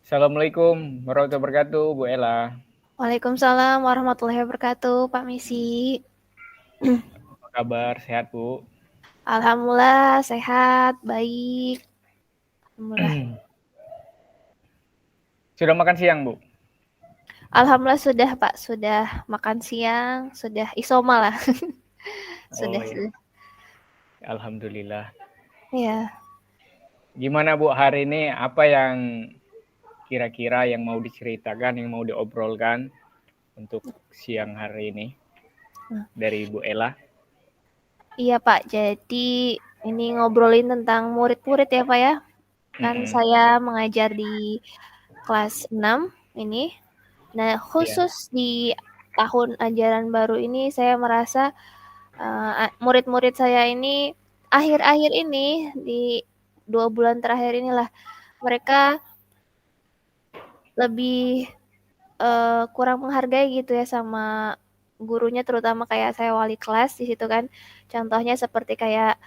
Assalamualaikum warahmatullahi wabarakatuh, Bu Ella. Waalaikumsalam warahmatullahi wabarakatuh, Pak Misi. Apa kabar? Sehat, Bu? Alhamdulillah sehat, baik. Alhamdulillah. Sudah makan siang, Bu? Alhamdulillah sudah, Pak. Sudah makan siang, sudah isoma lah. Oh Sudah, ya, sudah. alhamdulillah. Ya. Gimana, Bu, hari ini apa yang kira-kira yang mau diceritakan, yang mau diobrolkan untuk siang hari ini dari Bu Ella? Iya, Pak. Jadi ini ngobrolin tentang murid-murid ya, Pak ya. Kan Mm-mm. saya mengajar di kelas 6 ini. Nah, Ya. khusus di tahun ajaran baru ini saya merasa murid-murid saya ini akhir-akhir ini di 2 bulan terakhir inilah mereka lebih kurang menghargai gitu ya sama gurunya, terutama kayak saya wali kelas di situ kan. Contohnya seperti kayak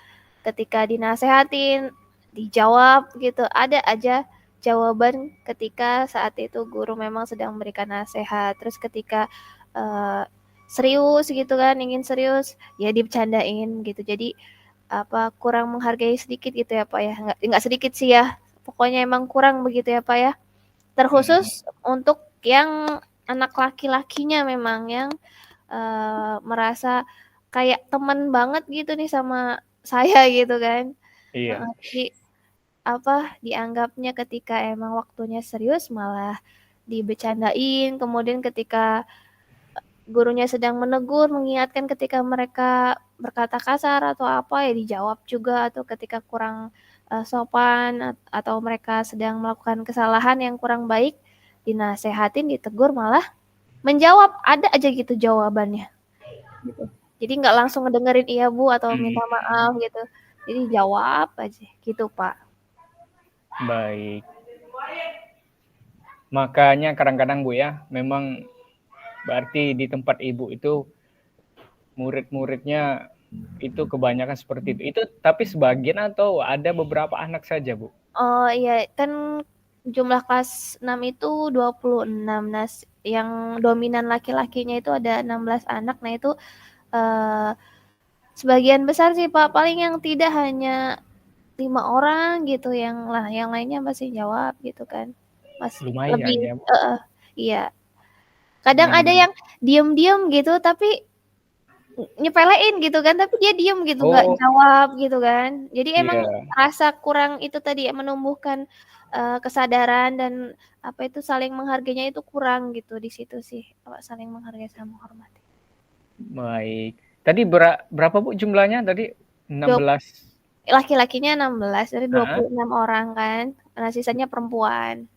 ketika dinasehatin, dijawab gitu, ada aja jawaban ketika saat itu guru memang sedang memberikan nasihat. Terus ketika uh, serius gitu kan, ingin serius, ya dibercandain gitu. Jadi apa kurang menghargai sedikit gitu ya Pak ya, nggak sedikit sih ya, pokoknya emang kurang begitu ya Pak ya. Mm-mm. Terkhusus untuk yang anak laki-lakinya memang yang merasa kayak teman banget gitu nih sama saya gitu kan. Iya. Jadi apa dianggapnya ketika emang waktunya serius malah dibecandain, kemudian ketika gurunya sedang menegur, mengingatkan ketika mereka berkata kasar atau apa ya dijawab juga, atau ketika kurang sopan atau mereka sedang melakukan kesalahan yang kurang baik, dinasehatin, ditegur malah menjawab, ada aja gitu jawabannya. Gitu. Jadi nggak langsung ngedengerin iya Bu atau minta Mm-mm. maaf gitu. Jadi jawab aja gitu Pak. Baik. Makanya kadang-kadang, Bu ya, memang berarti di tempat Ibu itu murid-muridnya itu kebanyakan seperti itu. Itu tapi sebagian atau ada beberapa anak saja, Bu? Oh iya kan jumlah kelas 6 itu 26. Nah, yang dominan laki-lakinya itu ada 16 anak. Nah, itu eh, sebagian besar sih Pak. Paling yang tidak hanya 5 orang gitu, yang lainnya masih jawab gitu kan. Masih lebih Lumayan ya, Bu. iya. Kadang ada Hmm. yang diem-diem gitu tapi nyepelein gitu kan, tapi dia diem gitu, nggak Oh, jawab gitu kan. Jadi emang iya. rasa kurang itu tadi ya, menumbuhkan kesadaran dan apa itu saling menghargainya itu kurang gitu di situ sih, apa saling menghargai sama menghormati. Baik. Tadi berapa, Bu, jumlahnya tadi? Dua, 16. laki-lakinya 16 dari dua Heeh. puluh enam orang kan, nah sisanya perempuan.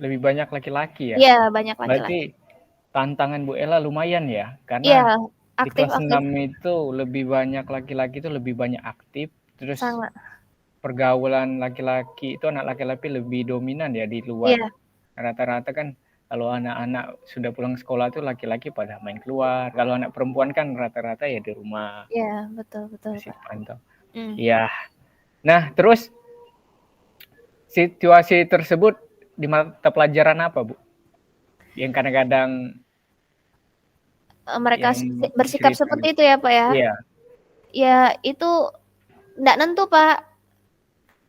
Lebih banyak laki-laki ya. Iya, banyak Berarti laki-laki. tantangan Bu Ella lumayan ya. Iya, Karena di kelas aktif-aktif 6 itu lebih banyak laki-laki itu lebih banyak aktif. Terus sangat. pergaulan laki-laki itu anak laki-laki lebih dominan ya di luar. Iya, Rata-rata kan kalau anak-anak sudah pulang sekolah tuh laki-laki pada main keluar. Kalau anak perempuan kan rata-rata ya di rumah iya, betul betul masih Pak. pantau. Hmm. Iya. Nah, terus situasi tersebut di mata pelajaran apa, Bu? Yang kadang-kadang Mereka yang bersikap cerita seperti gitu. itu ya Pak ya. Iya. Ya itu nggak nentu Pak,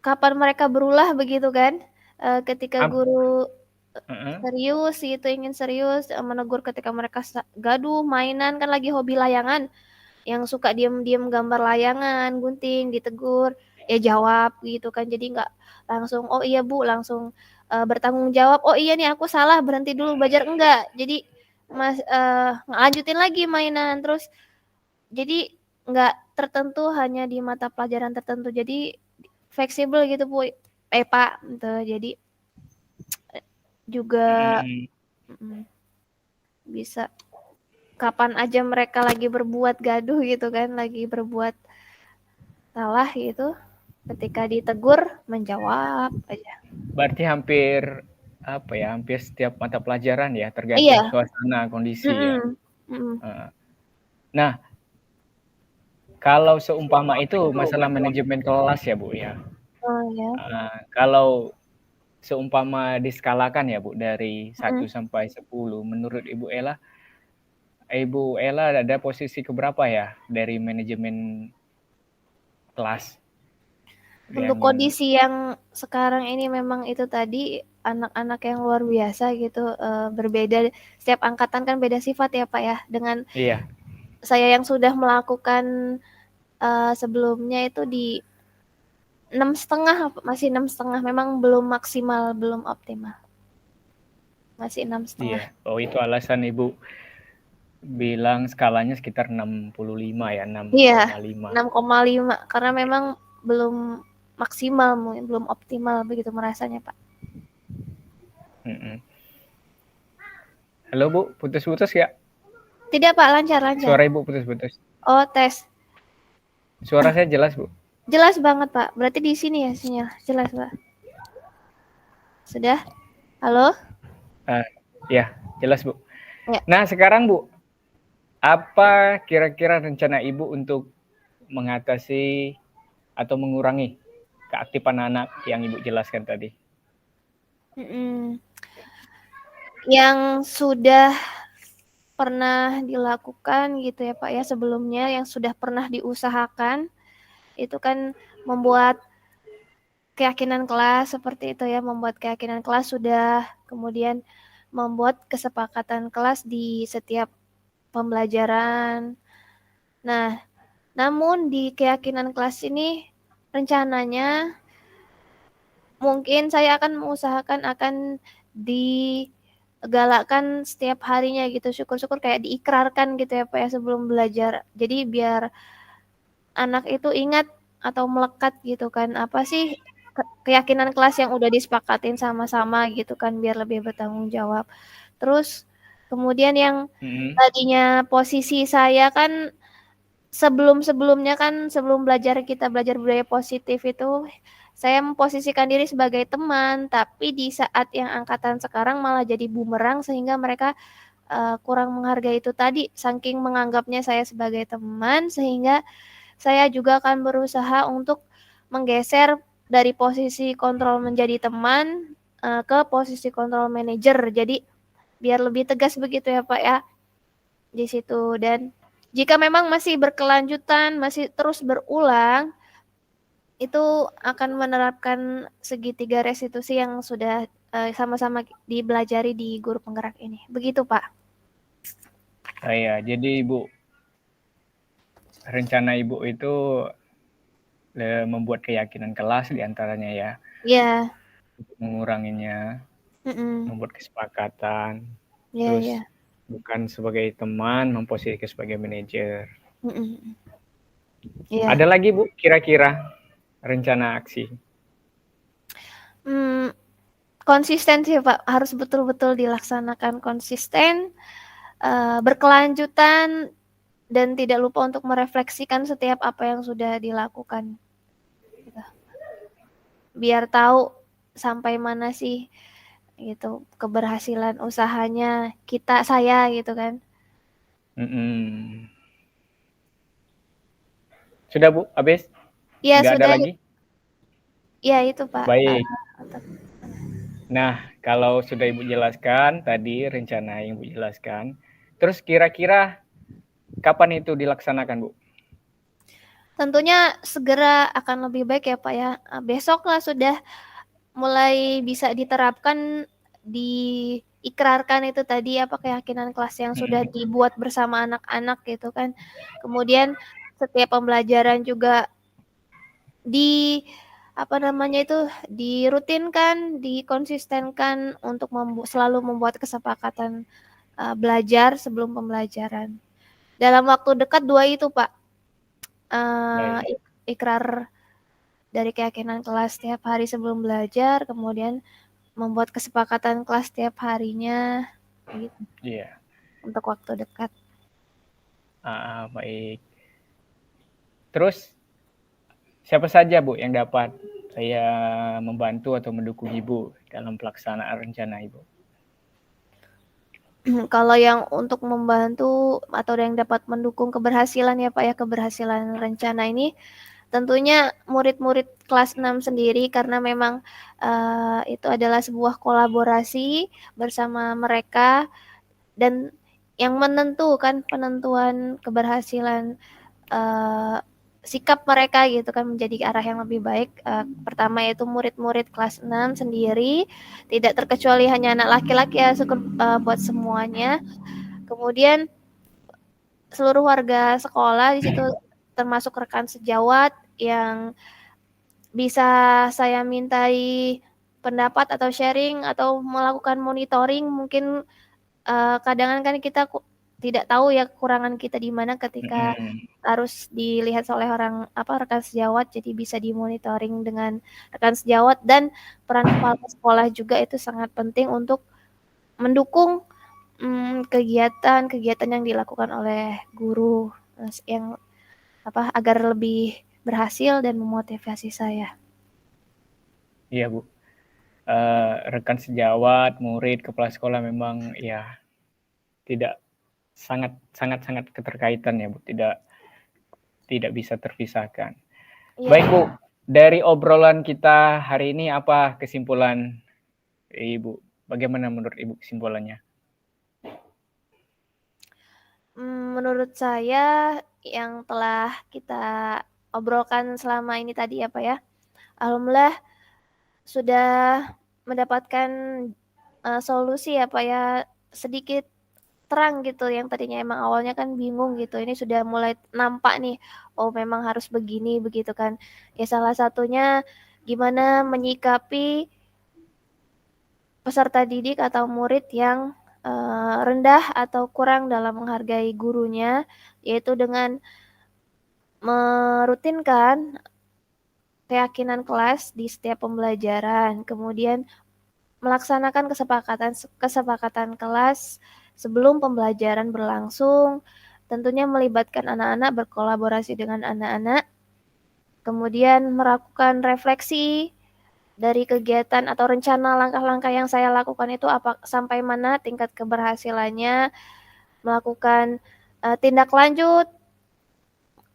kapan mereka berulah begitu kan. Ketika Am guru heeh. serius gitu, ingin serius menegur ketika mereka gaduh, mainan kan lagi hobi layangan, yang suka diem-diem gambar layangan, gunting, ditegur, ya jawab gitu kan. Jadi nggak langsung, oh iya Bu, langsung bertanggung jawab, oh iya nih aku salah, berhenti dulu belajar, enggak. Jadi lanjutin lagi mainan, terus jadi nggak tertentu hanya di mata pelajaran tertentu. Jadi fleksibel gitu Bu, Pak, gitu. Jadi juga Mhm. bisa kapan aja mereka lagi berbuat gaduh gitu kan, lagi berbuat salah gitu, ketika ditegur menjawab aja. Berarti hampir apa ya, hampir setiap mata pelajaran ya, tergantung Iya, suasana, kondisi ya. mhm, mhm. Heeh. Nah, kalau seumpama itu masalah manajemen kelas ya, Bu, ya. Oh ya, Kalau seumpama diskalakan ya Bu dari 1 Mm. sampai 10, menurut Ibu Ella ada posisi keberapa ya dari manajemen kelas? Untuk kondisi yang sekarang ini memang itu tadi anak-anak yang luar biasa gitu, berbeda setiap angkatan kan beda sifat ya Pak ya, dengan Iya. saya yang sudah melakukan sebelumnya itu di 6,5, masih 6,5, memang belum maksimal, belum optimal. Masih 6,5. Iya. Oh, itu alasan Ibu bilang skalanya sekitar 65 ya, 6,5. Iya, 6,5 karena memang belum maksimal, mungkin belum optimal begitu merasanya Pak. Halo Bu, putus-putus ya? Tidak Pak, lancar. Suara Ibu putus-putus. Oh, tes. Suara saya jelas Bu? Jelas banget Pak, berarti di sini ya sinyal, jelas Pak. Sudah? Halo? Ya, jelas Bu. Ya. Nah sekarang Bu, apa kira-kira rencana Ibu untuk mengatasi atau mengurangi keaktifan anak yang Ibu jelaskan tadi? Yang sudah pernah dilakukan gitu ya Pak ya sebelumnya, yang sudah pernah diusahakan itu kan membuat keyakinan kelas seperti itu ya, membuat keyakinan kelas sudah, kemudian membuat kesepakatan kelas di setiap pembelajaran. Nah, namun di keyakinan kelas ini rencananya mungkin saya akan mengusahakan akan digalakkan setiap harinya gitu, syukur-syukur kayak diikrarkan gitu ya Pak ya sebelum belajar. Jadi biar anak itu ingat atau melekat gitu kan, apa sih keyakinan kelas yang udah disepakatin sama-sama gitu kan, biar lebih bertanggung jawab. Terus kemudian yang tadinya posisi saya kan sebelum-sebelumnya kan, sebelum kita belajar budaya positif itu, saya memposisikan diri sebagai teman, tapi di saat yang angkatan sekarang malah jadi bumerang sehingga mereka kurang menghargai itu tadi, saking menganggapnya saya sebagai teman, sehingga saya juga akan berusaha untuk menggeser dari posisi kontrol menjadi teman ke posisi kontrol manajer. Jadi biar lebih tegas begitu ya Pak ya di situ. Dan jika memang masih berkelanjutan, masih terus berulang, itu akan menerapkan segitiga restitusi yang sudah sama-sama dibelajari di guru penggerak ini. Begitu Pak. Iya, jadi Ibu, rencana Ibu itu membuat keyakinan kelas diantaranya ya. Iya. Menguranginya, membuat kesepakatan, terus bukan sebagai teman, memposisikan sebagai manajer. Ada lagi Bu, kira-kira rencana aksi? Konsisten sih Pak, harus betul-betul dilaksanakan konsisten, berkelanjutan, dan tidak lupa untuk merefleksikan setiap apa yang sudah dilakukan. Biar tahu sampai mana sih gitu keberhasilan usahanya saya gitu kan. Sudah Bu, habis? Ya, nggak sudah. Ada lagi? Ya itu Pak. Baik. Nah, kalau sudah Ibu jelaskan tadi rencana yang Ibu jelaskan, terus kira-kira kapan itu dilaksanakan Bu? Tentunya segera akan lebih baik ya Pak ya. Besok lah sudah mulai bisa diterapkan, diikrarkan itu tadi apa keyakinan kelas yang sudah dibuat bersama anak-anak gitu kan. Kemudian setiap pembelajaran juga dirutinkan, dikonsistenkan untuk selalu membuat kesepakatan belajar sebelum pembelajaran. Dalam waktu dekat 2 itu Pak, ikrar dari keyakinan kelas setiap hari sebelum belajar, kemudian membuat kesepakatan kelas setiap harinya, gitu. Iya. Untuk waktu dekat. Baik. Terus siapa saja Bu yang dapat saya membantu atau mendukung Ibu dalam pelaksanaan rencana Ibu? Kalau yang untuk membantu atau yang dapat mendukung keberhasilan ya Pak ya, keberhasilan rencana ini, tentunya murid-murid kelas 6 sendiri karena memang itu adalah sebuah kolaborasi bersama mereka, dan yang menentukan penentuan keberhasilan sikap mereka gitu kan menjadi arah yang lebih baik. Pertama yaitu murid-murid kelas 6 sendiri, tidak terkecuali hanya anak laki-laki ya, syukur buat semuanya. Kemudian seluruh warga sekolah di situ termasuk rekan sejawat yang bisa saya mintai pendapat atau sharing atau melakukan monitoring. Mungkin kadang kan kita tidak tahu ya kekurangan kita di mana ketika harus dilihat oleh rekan sejawat, jadi bisa dimonitoring dengan rekan sejawat, dan peran kepala sekolah juga itu sangat penting untuk mendukung kegiatan-kegiatan yang dilakukan oleh guru yang agar lebih berhasil dan memotivasi saya. Iya Bu, rekan sejawat, murid, kepala sekolah memang ya tidak sangat keterkaitan ya Bu, tidak bisa terpisahkan. Ya. Baik Bu, dari obrolan kita hari ini apa kesimpulan Ibu? Bagaimana menurut Ibu kesimpulannya? Menurut saya yang telah kita obrolkan selama ini tadi ya Pak ya, alhamdulillah sudah mendapatkan solusi ya Pak ya, sedikit terang gitu, yang tadinya emang awalnya kan bingung gitu, ini sudah mulai nampak nih, oh memang harus begini begitu kan. Ya salah satunya gimana menyikapi peserta didik atau murid yang rendah atau kurang dalam menghargai gurunya, yaitu dengan merutinkan keyakinan kelas di setiap pembelajaran, kemudian melaksanakan kesepakatan kelas sebelum pembelajaran berlangsung, tentunya melibatkan anak-anak, berkolaborasi dengan anak-anak, kemudian melakukan refleksi dari kegiatan atau rencana langkah-langkah yang saya lakukan itu sampai mana tingkat keberhasilannya, melakukan tindak lanjut,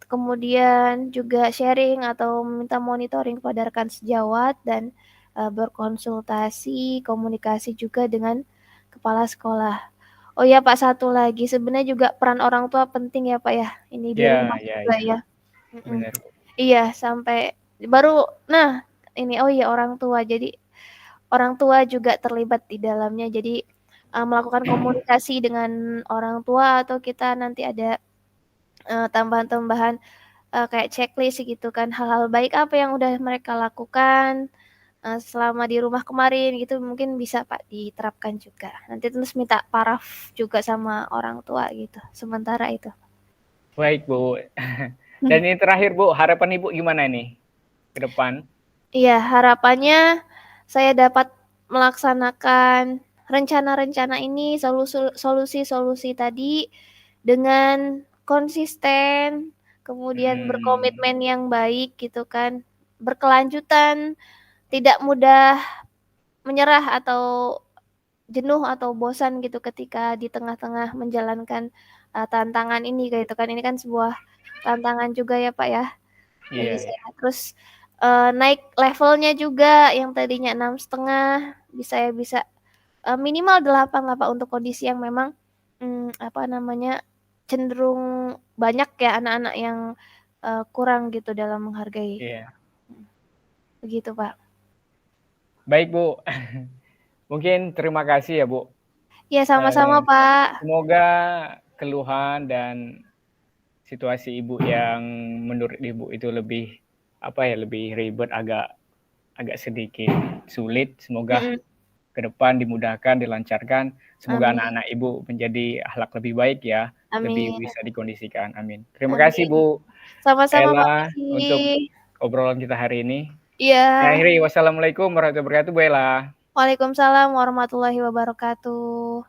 kemudian juga sharing atau meminta monitoring kepada rekan sejawat, dan berkonsultasi, komunikasi juga dengan kepala sekolah. Oh ya Pak, satu lagi, sebenarnya juga peran orang tua penting ya Pak ya, ini di rumah juga ya. Benar. Iya, sampai baru, nah ini, oh iya orang tua, jadi orang tua juga terlibat di dalamnya, jadi melakukan komunikasi dengan orang tua, atau kita nanti ada tambahan-tambahan kayak checklist gitu kan, hal-hal baik apa yang udah mereka lakukan selama di rumah kemarin gitu, mungkin bisa Pak diterapkan juga. Nanti terus minta paraf juga sama orang tua gitu, sementara itu. Baik Bu. Dan ini terakhir Bu, harapan Ibu gimana nih ke depan? Iya, harapannya saya dapat melaksanakan rencana-rencana ini, solusi-solusi tadi dengan konsisten, kemudian berkomitmen yang baik gitu kan, berkelanjutan, tidak mudah menyerah atau jenuh atau bosan gitu ketika di tengah-tengah menjalankan tantangan ini gitu kan. Ini kan sebuah tantangan juga ya Pak ya bagi saya. Terus naik levelnya juga, yang tadinya 6,5 bisa minimal 8 lah Pak, untuk kondisi yang memang cenderung banyak ya anak-anak yang kurang gitu dalam menghargai. Begitu Pak. Baik Bu. Mungkin terima kasih ya Bu. Ya sama-sama Pak. Semoga keluhan dan situasi Ibu yang menurut Ibu itu lebih lebih ribet, agak sedikit sulit, semoga ke depan dimudahkan, dilancarkan. Semoga anak-anak Ibu menjadi akhlak lebih baik ya, lebih bisa dikondisikan. Amin. Terima kasih Bu Sama-sama Ella untuk obrolan kita hari ini. Iya. Akhiri, wassalamualaikum warahmatullahi wabarakatuh Bu Ella. Waalaikumsalam warahmatullahi wabarakatuh.